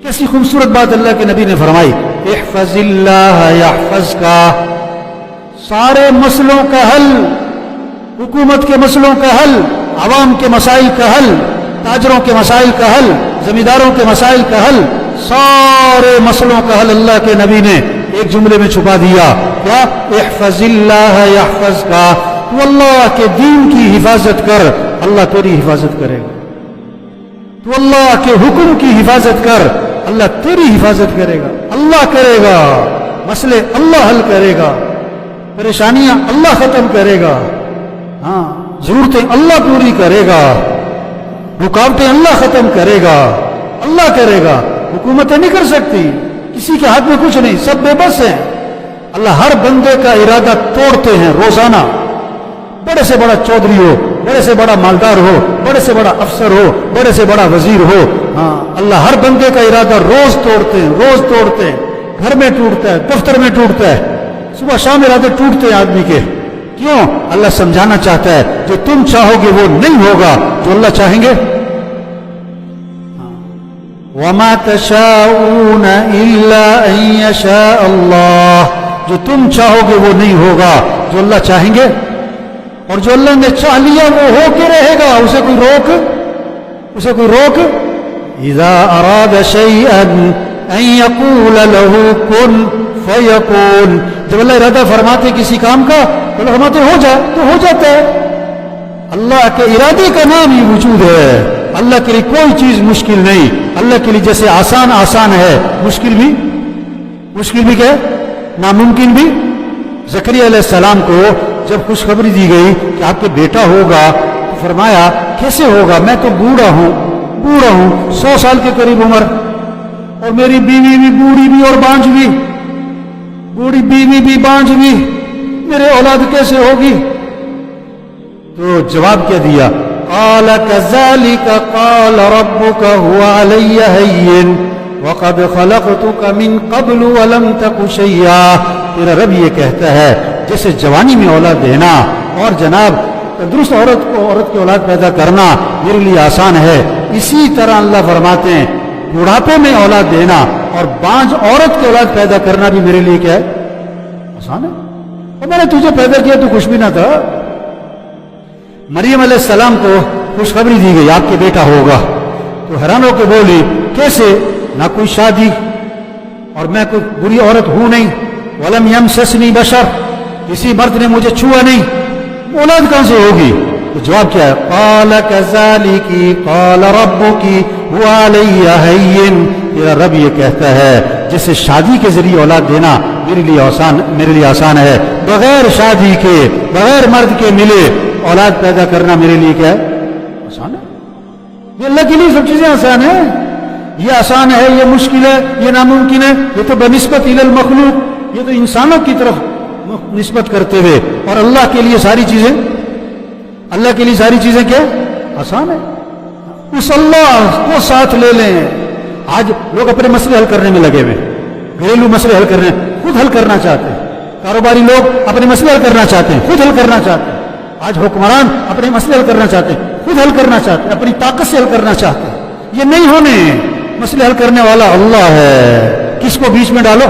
کیسی خوبصورت بات اللہ کے نبی نے فرمائی، احفظ اللہ یحفظک، سارے مسئلوں کا حل، حکومت کے مسئلوں کا حل، عوام کے مسائل کا حل، تاجروں کے مسائل کا حل، زمینداروں کے مسائل کا حل، سارے مسئلوں کا حل اللہ کے نبی نے ایک جملے میں چھپا دیا، کیا؟ احفظ اللہ یحفظک، تو اللہ کے دین کی حفاظت کر، اللہ تیری حفاظت کرے گا، تو اللہ کے حکم کی حفاظت کر، اللہ تیری حفاظت کرے گا، اللہ کرے گا، مسئلے اللہ حل کرے گا، پریشانیاں اللہ ختم کرے گا، ہاں ضرورتیں اللہ پوری کرے گا، رکاوٹیں اللہ ختم کرے گا، اللہ کرے گا، حکومتیں نہیں کر سکتی، کسی کے ہاتھ میں کچھ نہیں، سب بے بس ہیں، اللہ ہر بندے کا ارادہ توڑتے ہیں روزانہ، بڑے سے بڑا چودھری ہو، بڑے سے بڑا مالدار ہو، بڑے سے بڑا افسر ہو، بڑے سے بڑا وزیر ہو، ہاں اللہ ہر بندے کا ارادہ روز توڑتے ہیں، روز توڑتے ہیں، گھر میں ٹوٹتا ہے، دفتر میں ٹوٹتا ہے، صبح شام ارادے ٹوٹتے ہیں آدمی کے، کیوں؟ اللہ سمجھانا چاہتا ہے جو تم چاہو گے وہ نہیں ہوگا جو اللہ چاہیں گے۔ وَمَا تَشَاءُونَ إِلَّا أَن يَشَاءَ اللَّهُ، جو تم چاہو گے وہ نہیں ہوگا جو اللہ چاہیں گے، اور جو اللہ نے چاہ لیا وہ ہو کے رہے گا، اسے کوئی روک اذا اراد شيئا ان يقول له كن فيكون، جب اللہ ارادہ فرماتے کسی کام کا تو اللہ فرماتے ہو جا تو ہو جاتا ہے، اللہ کے ارادے کا نام ہی وجود ہے، اللہ کے لیے کوئی چیز مشکل نہیں، اللہ کے لیے جیسے آسان ہے، مشکل بھی کیا ہے؟ ناممکن بھی۔ زکریا علیہ السلام کو جب خوشخبری دی گئی کہ آپ کے بیٹا ہوگا تو فرمایا کیسے ہوگا، میں تو بوڑھا ہوں 100 سال کے قریب عمر، اور میری بیوی بھی بوڑھی بھی اور بانجھ بھی، بوڑھی بیوی بھی بانجھ بھی، میرے اولاد کیسے ہوگی؟ تو جواب کیا دیا؟ قال كذلك قال ربك هو علي هين وقد خلقتك من قبل ولم تك شيئا، تیرا رب یہ کہتا ہے جیسے جوانی میں اولاد دینا اور جناب تندرست عورت کی اولاد پیدا کرنا میرے لیے آسان ہے، اسی طرح اللہ فرماتے ہیں بڑھاپے میں اولاد دینا اور بانجھ عورت کی اولاد پیدا کرنا بھی میرے لیے کیا ہے؟ آسان ہے، اور میں نے تجھے پیدا کیا تو خوش بھی نہ تھا۔ مریم علیہ السلام کو خوشخبری دی گئی آپ کے بیٹا ہوگا، تو حیران ہو کے بولی کیسے؟ نہ کوئی شادی اور میں کوئی بری عورت ہوں نہیں، ولم یمسسنی بشر، کسی مرد نے مجھے چھوا نہیں، اولاد کہاں سے ہوگی؟ تو جواب کیا ہے؟ قال كذلك قال ربك هو علي هين، تیرا رب یہ کہتا ہے جیسے شادی کے ذریعے اولاد دینا میرے لیے آسان ہے، بغیر شادی کے بغیر مرد کے ملے اولاد پیدا کرنا میرے لیے کیا ہے؟ آسان ہے۔ یہ اللہ کے لیے سب چیزیں آسان ہیں، یہ آسان ہے، یہ مشکل ہے، یہ ناممکن ہے، یہ تو بنسبت الی المخلوق، یہ تو انسانوں کی طرف نسبت کرتے ہوئے، اور اللہ کے لیے ساری چیزیں کیا آسان ہے۔ اس اللہ کو ساتھ لے لیں۔ آج لوگ اپنے مسئلے حل کرنے میں لگے ہوئے، گھریلو مسئلے حل کرنے خود حل کرنا چاہتے ہیں، کاروباری لوگ اپنے مسئلے حل کرنا چاہتے ہیں، خود حل کرنا چاہتے ہیں، آج حکمران اپنے مسئلے حل کرنا چاہتے ہیں، خود حل کرنا چاہتے ہیں، اپنی طاقت سے حل کرنا چاہتے ہیں، یہ نہیں ہونے، مسئلے حل کرنے والا اللہ ہے، کس کو بیچ میں ڈالو؟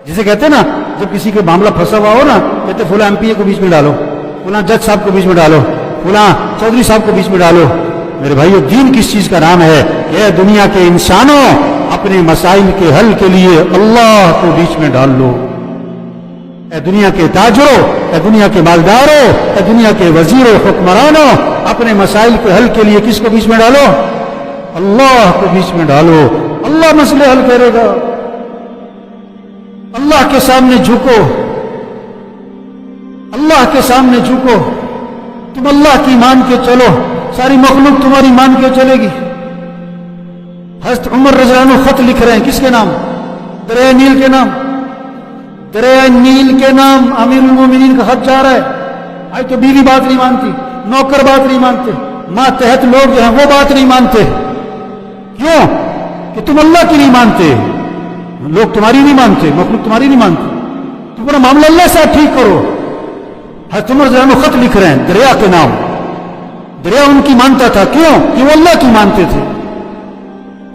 جسے کہتے ہیں نا جب کسی کے معاملہ پھنسا ہوا ہو نا، کہتے فلاں ایم پی اے کو بیچ میں ڈالو، فلاں جج صاحب کو بیچ میں ڈالو، فلاں چودھری صاحب کو بیچ میں ڈالو۔ میرے بھائیو، دین کس چیز کا نام ہے کہ اے دنیا کے انسانوں اپنے مسائل کے حل کے لیے اللہ کو بیچ میں ڈال لو، اے دنیا کے تاجروں، اے دنیا کے مالداروں، اے دنیا کے وزیروں حکمرانوں، اپنے مسائل کے حل کے لیے کس کو بیچ میں ڈالو؟ اللہ کو بیچ میں ڈالو، اللہ مسئلے حل کرے گا۔ اللہ کے سامنے جھکو، اللہ کے سامنے جھکو، تم اللہ کی مان کے چلو، ساری مخلوق تمہاری مان کے چلے گی۔ حضرت عمر رضی اللہ عنہ خط لکھ رہے ہیں، کس کے نام؟ دریائے نیل کے نام، دریائے نیل کے نام امیر المومنین کا خط جا رہا ہے۔ آج تو بیوی بات نہیں مانتی، نوکر بات نہیں مانتے، ماتحت لوگ جو ہیں وہ بات نہیں مانتے، کیوں؟ کہ تم اللہ کی نہیں مانتے، لوگ تمہاری نہیں مانتے، مخلوق تمہاری نہیں مانتی، تم اپنا معاملہ اللہ سے ٹھیک کرو۔ حضرت عمر رضی اللہ عنہ خط لکھ رہے ہیں دریا کے نام، دریا ان کی مانتا تھا، کیوں؟ کہ وہ اللہ کی مانتے تھے،